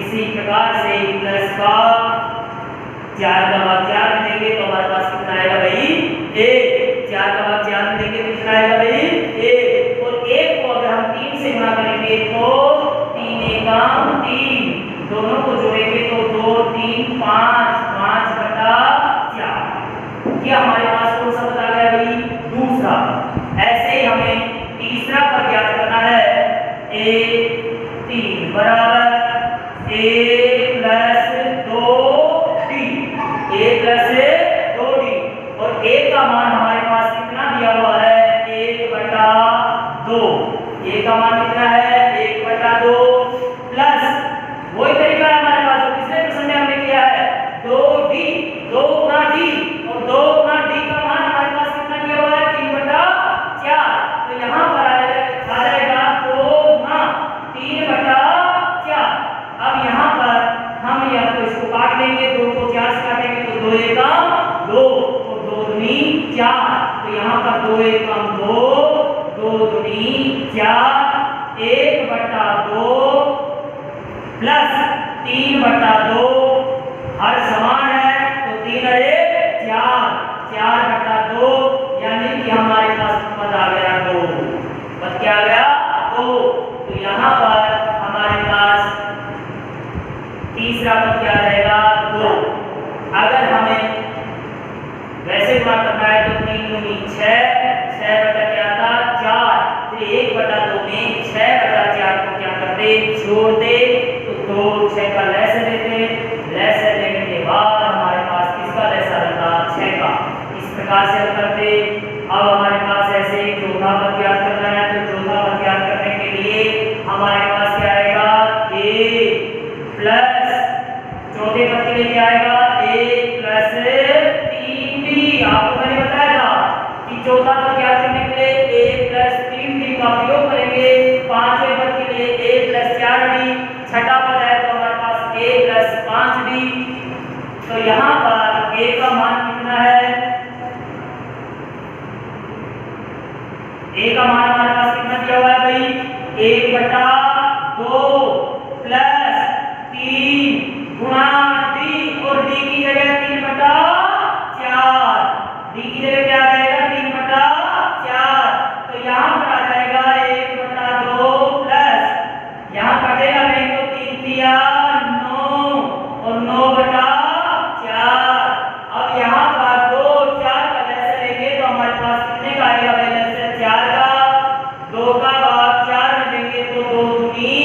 इसी प्रकार से प्लस का 4 का भाग 4 में देंगे तो हमारे पास कितना आएगा भाई 1। 4 का भाग 4 में देंगे तो कितना आएगा भाई 1 और 1 को अगर हम 3 से गुणा करेंगे तो 3 1 3, दोनों को जोड़ेंगे तो 2 3 5 5 बटा 4। ये हमारे पास कौन सा पद आ गया भाई दूसरा। ऐसे ही हमें तीसरा पद ज्ञात करना है। a 3 बराबर a plus 2d, a plus 2d और a का मान हमारे पास कितना दिया हुआ है 1 बटा 2। a का मान कितना है 1 बटा 2 प्लस वही तरीका है हमारे पास जो पिछले प्रश्न में हमने किया है 2d 2 गुना d और 2 गुना d का मान हमारे पास कितना दिया हुआ है 3 बटा 4। तो यहाँ पर आ जाएगा 2 गुना 3 बटा 4। अब यहाँ पर हम यह तो इसको काट लेंगे, 2 को 4 से काटेंगे तो 2 1 2 और 2 दूनी 4। तो यहाँ पर 2 1 2 2 दूनी 4 1 बटा 2 प्लस 3 बटा 2 हर समान है तो 3 अरे 4 4 बटा 2 यानी कि हमारे पास पद आ गया 2। पद क्या आ गया 2। तो यहाँ पर हमारे पास तीसरा पद क्या रहेगा 2। अगर हमें वैसे गुणा करना है तो 3 दूनी 6 6 बटा क्या था 4 फिर 1 बटा 2 में 6 बटा 4 को क्या करते जोड़ दे तो 2 6 का लेसर लेते, लेसर लेने के बाद हमारे पास किसका लेसर आता 6 का। इस प्रकार से हल करते। अब हमारे पास ऐसे ही चौथा पद ज्ञात करना है तो चौथा पद ज्ञात करने के लिए हमारे पास क्या आएगा a प्लस चौथे पद के लिए क्या आएगा a प्लस 3d। आपको मैंने बताया था कि चौथा पद ज्ञात करने के लिए a प्लस 3d का प्रयोग करेंगे। पांचवें पद के लिए a प्लस 4d, छठा पद है तो हमारे पास a प्लस 5d। तो यहाँ पर a का मान कितना है a का मान हमारे पास कितना दिया हुआ है भाई 1 बटा 2 प्लस 3 गुणा d और d की जगह 3 बटा 4, d की जगह क्या आ जाएगा 3 बटा 4। तो यहाँ पर आ जाएगा 1 बटा 2 प्लस यहाँ कटेगा नहीं तो 3 दिया 9 और 9 बटा 4। अब यहाँ पर 2 4 का लेसर लेंगे तो हमारे पास कितने का आएगा भाई लेसर 4 का। 2 का भाग 4 में देंगे तो 2 दूनी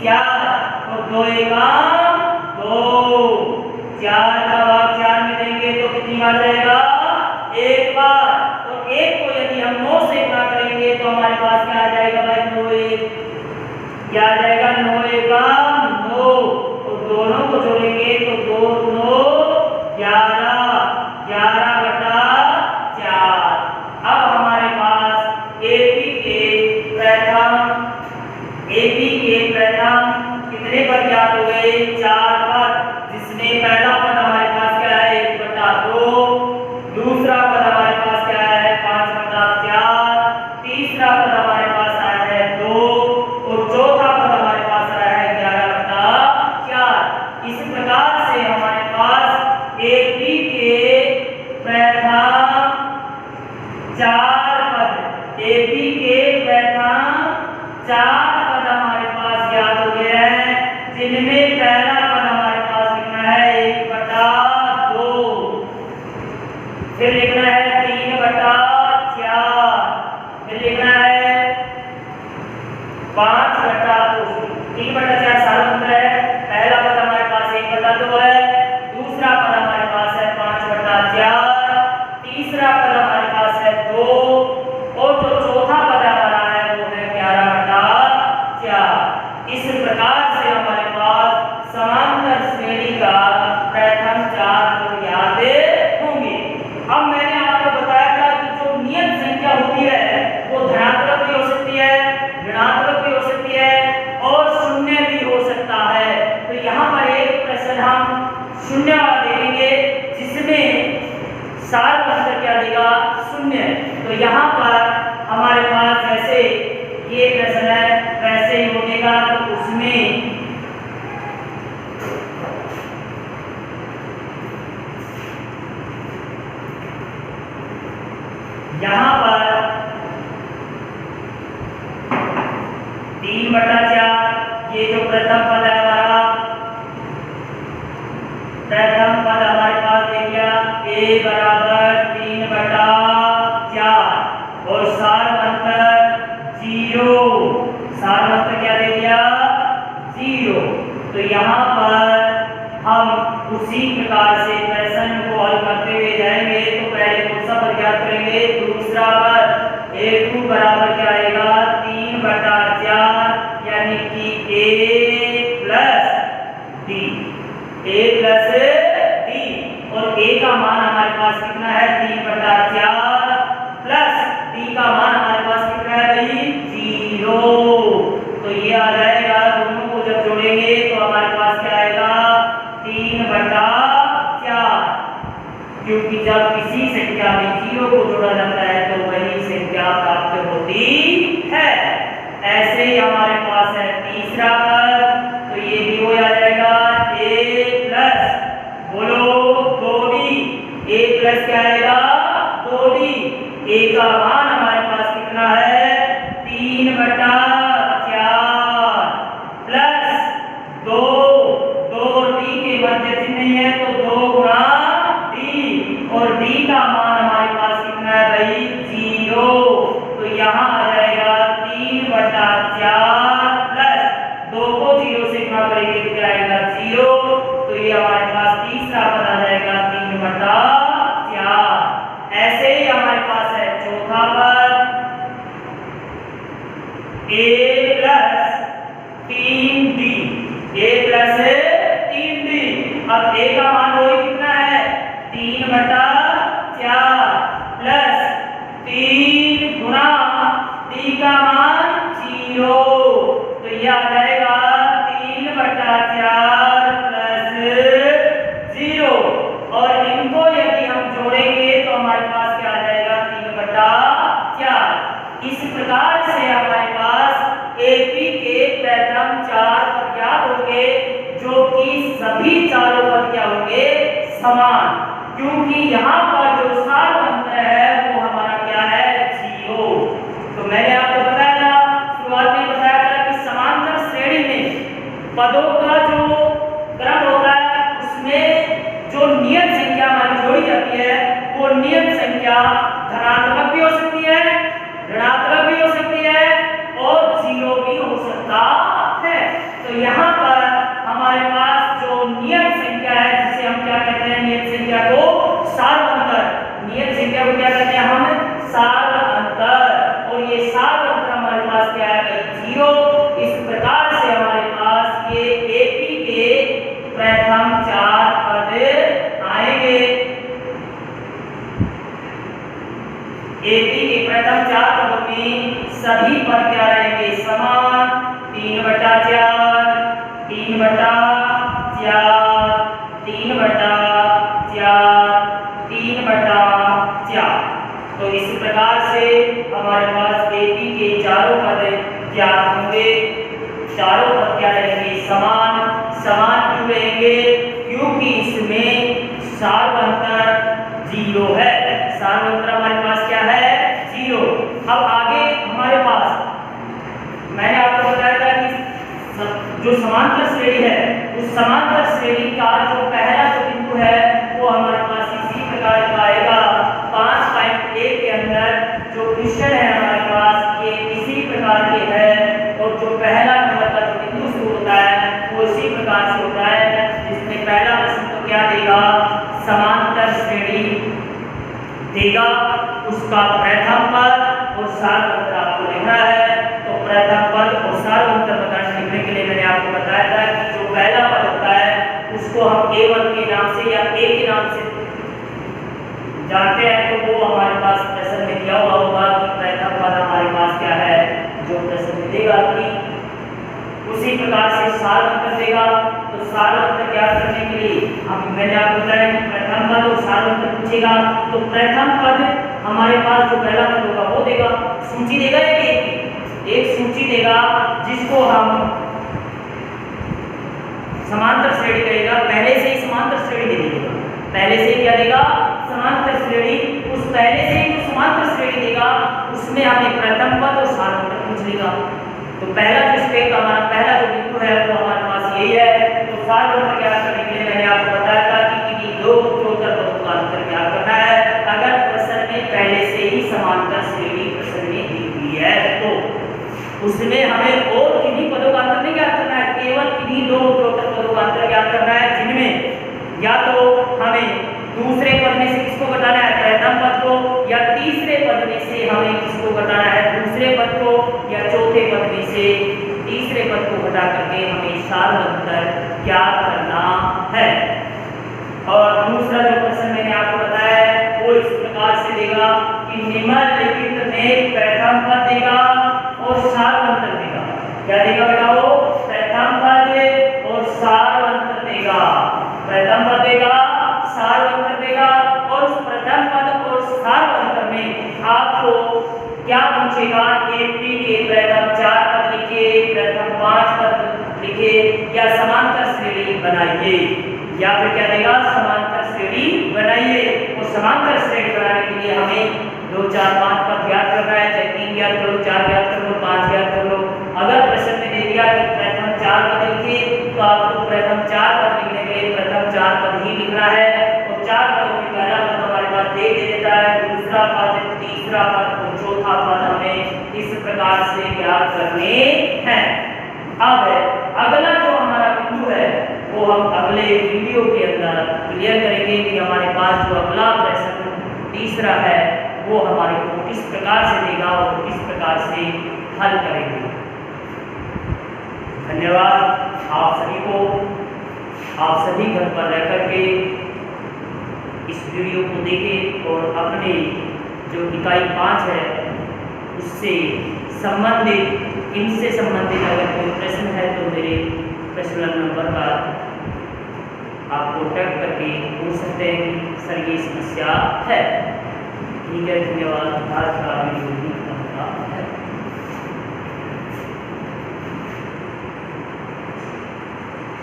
4 और 2 1 2। 4 का भाग 4 में देंगे तो कितनी बार जाएगा 1 बार। तो 1 को यदि हम 9 से गुणा करेंगे तो हमारे पास क्या आ जाएगा भाई 9 1 क्या आ जाएगा 9 1 9 और दोनों को जोड़ेंगे तो 2 9 11 11 बटा 4। अब हमारे पास एपी के प्रथम कितने पद ज्ञात हो गए 4 पद, जिसमें पहला पद हमारे पास क्या है 1 बटा 2, दूसरा पद हमारे पास क्या है 5 बटा 4, तीसरा पद हमारे पास आया है 2 और चौथा पद हमारे पास आया है 11 बटा 4। इस प्रकार से हमारे पास एपी के प्रथम 4 पद, एपी के प्रथम 4 पद हमारे पास ज्ञात हो गए हैं, जिनमें पहला पद हमारे पास लिखना है 1 बटा 2, फिर लिखना है 3 बटा 4, फिर लिखना है 5 बटा 2। 3 बटा 4 साधारण है। पहला पद हमारे पास 1 बटा 2 है, दूसरा पद हमारे पास है 5 बटा 4, तीसरा पद हमारे पास है 2 और जो चौथा पद हमारा है वो है 11 बटा 4। इस प्रकार से हमारे पास समांतर श्रेणी का प्रथम 4 पद याद होंगे। अब मैंने आपको बताया था कि जो नियत संख्या होती है वो धनात्मक भी हो सकती है, ऋणात्मक भी हो सकती है और शून्य भी हो सकता है। तो यहाँ पर एक शून्य वाला देखेंगे जिसमें सार अंतर क्या देगा, शून्य। तो यहाँ पर हमारे पास जैसे ये प्रश्न है वैसे ही हो देगा, तो उसमें यहाँ पर 3/4 ये जो प्रथम पद है हमारा, प्रथम पद हमारे पास दे दिया a बराबर 3/4 और सार अंतर 0, सार अंतर क्या दे दिया, 0। तो यहाँ पर हम उसी प्रकार से प्रश्न को हल करते हुए जाएंगे। तो पहले कौन सा पद ज्ञात करेंगे, दूसरा पद। a2 बराबर क्या आएगा, 3/4 यानी कि a plus d, a plus d। और a का मान हमारे पास कितना है, 3/4 प्लस d का मान हमारे पास कितना है भाई, 0। तो ये आ जाएगा, दोनों को जब जोड़ेंगे तो हमारे पास क्या आएगा, 3/4। क्योंकि जब किसी संख्या में 0 को जोड़ा जाता है तो वही संख्या प्राप्त होती है। ऐसे ही हमारे पास है तीसरा पद, तो ये भी हो जाएगा a प्लस, बोलो 2d, a प्लस क्या आएगा, 2d। a का मान हमारे पास कितना है, 3/4 प्लस 2 d के मध्य चिन्ह नहीं है तो 2 गुणा d, और d का मान हमारे पास कितना है भाई, 0। तो यहाँ आ जाएगा 3/4 प्लस 2 को 0 से गुणा करेंगे तो क्या आएगा, 0। तो ये हमारे पास तीसरा पद आ जाएगा 3/4। ऐसे ही हमारे पास है चौथा पद, a plus 3d, a plus 3d। अब a का मान वही कितना है, 3/4 प्लस 3 गुणा d का मान 0। तो ये आ जाएगा 3/4 प्लस 0। और इनको यदि हम जोड़ेंगे तो हमारे पास क्या आ जाएगा, 3/4। इस प्रकार से हमारे पास एपी के प्रथम 4 पद ज्ञात होंगे, जो कि सभी चारों पद क्या होंगे, समान। क्योंकि यहाँ पर जो सार अंतर है वो हमारा क्या है, 0। तो मैंने आपको बताया था, शुरुआत में बताया था कि समांतर श्रेणी में पदों का जो क्रम होता है उसमें जो नियत संख्या हमारी जोड़ी जाती है वो नियत संख्या धनात्मक भी हो सकती है, ऋणात्मक भी हो सकती है और 0 भी हो सकता है। तो यहाँ पर हमारे पास जो नियत संख्या है, जिसे हम क्या कहते हैं, नियत संख्या को सार अंतर, नियत संख्या को क्या कहते हैं हम, सार अंतर। और ये सार अंतर हमारे पास क्या है, 0। इस प्रकार से हमारे पास ये एपी के प्रथम 4 पद आएंगे। एपी के प्रथम 4 पदों में सभी पद क्या रहेंगे, समान। 3/4 3/4 3/4 3/4। तो इस प्रकार से हमारे पास एपी के चारों पद ज्ञात होंगे। चारों पद क्या रहेंगे, समान। समान क्यों रहेंगे, क्योंकि इसमें सार अंतर 0 है। सार अंतर हमारे पास क्या है, 0। अब आगे हमारे पास मैंने आपको बताया था कि जो समांतर श्रेणी है उस समांतर श्रेणी का जो पहला जो बिंदु है वो हमारे पास इसी प्रकार का आएगा। 5.1 के अंदर जो क्वेश्चन है हमारे पास ये इसी प्रकार के है, और जो पहला नंबर का जो बिंदु शुरू होता है वो इसी प्रकार से होता है, जिसमें पहला प्रश्न तो क्या देगा, समांतर श्रेणी देगा, उसका प्रथम पद और सार अंतर आपको लिखना है। तो प्रथम पद और सार अंतर बताने लिखने के लिए मैंने आपको बताया था कि जो पहला पद होता है उसको हम A1 के नाम से या A के नाम से जानते हैं। तो वो हमारे पास प्रश्न में दिया हुआ होगा कि प्रथम पद हमारे पास क्या है, जो प्रश्न में देगा कि उसी प्रकार से साल अंतर देगा। तो साल अंतर ज्ञात करने के लिए मैंने आपको बताया कि प्रथम पद और साल अंतर पूछेगा। तो प्रथम पद हमारे पास जो पहला पद होगा वो देगा, सूची देगा, एक सूची देगा जिसको हम समांतर श्रेणी कहेगा। पहले से ही समांतर श्रेणी दे देगा, पहले से क्या देगा, समांतर श्रेणी। उस पहले से ही जो समांतर श्रेणी देगा उसमें हमें प्रथम पद और साल अंतर पूछ लेगा। तो पहला जो स्टेप हमारा पहला जो बिंदु है वो हमारे पास यही है। तो साल अंतर ज्ञात करने के लिए मैंने आपको बताया था कि किन्हीं दो उत्तरोत्तर पदों का अंतर ज्ञात करना है। अगर प्रश्न में पहले से ही समांतर श्रेणी प्रश्न में दी हुई है तो उसमें हमें और किन्हीं पदों का अंतर नहीं ज्ञात करना है, केवल किन्हीं दो उत्तरोत्तर पदों का अंतर ज्ञात करना है, जिनमें या तो हमें दूसरे पद में से किसको घटाना है, प्रथम पद को, या तीसरे पद में से हमें किसको घटाना है, दूसरे पद को, या चौथे पद में से तीसरे पद को घटा करके हमें साल अंतर ज्ञात करना है। और दूसरा जो प्रश्न मैंने आपको बताया है वो इस प्रकार से देगा कि निम्नलिखित में प्रथम पद देगा और साल अंतर देगा। क्या देगा बेटाओ, प्रथम पद और साल अंतर देगा, प्रथम पद देगा, साल अंतर देगा। और उस प्रथम पद और साल अंतर में आपको क्या पूछेगा, एपी के प्रथम 4 पद लिखे, प्रथम 5 पद लिखे, या समांतर श्रेणी बनाइए, या फिर क्या देगा, समांतर श्रेणी बनाइए। और समांतर श्रेणी बनाने के लिए हमें 2, 4, 5 पद ज्ञात करना है, चाहे 3 ज्ञात करो, 4 ज्ञात कर लो, 5 ज्ञात कर लो। अगर प्रश्न में दे दिया कि प्रथम 4 पद लिखिए तो आपको प्रथम 4 पद लिखने के लिए प्रथम 4 पद ही लिखना है। और 4 पदों में पहला पद हमारे पास दे देता है, दूसरा पद, तीसरा पद और चौथा पद हमें इस प्रकार से ज्ञात करने हैं। अब अगला जो हमारा बिंदु है वो हम अगले वीडियो के अंदर क्लियर करेंगे कि हमारे पास जो अगला प्रश्न तीसरा है वो हमारे को किस प्रकार से देगा और किस प्रकार से हल करेंगे। धन्यवाद आप सभी को। आप सभी घर पर रह करके इस वीडियो को देखें और अपने जो इकाई 5 है उससे संबंधित, इनसे संबंधित अगर कोई प्रश्न है तो मेरे पर्सनल नंबर पर आप कॉन्टैक्ट करके पूछ सकते हैं कि सर ये समस्या है। ठीक है, धन्यवाद। आज का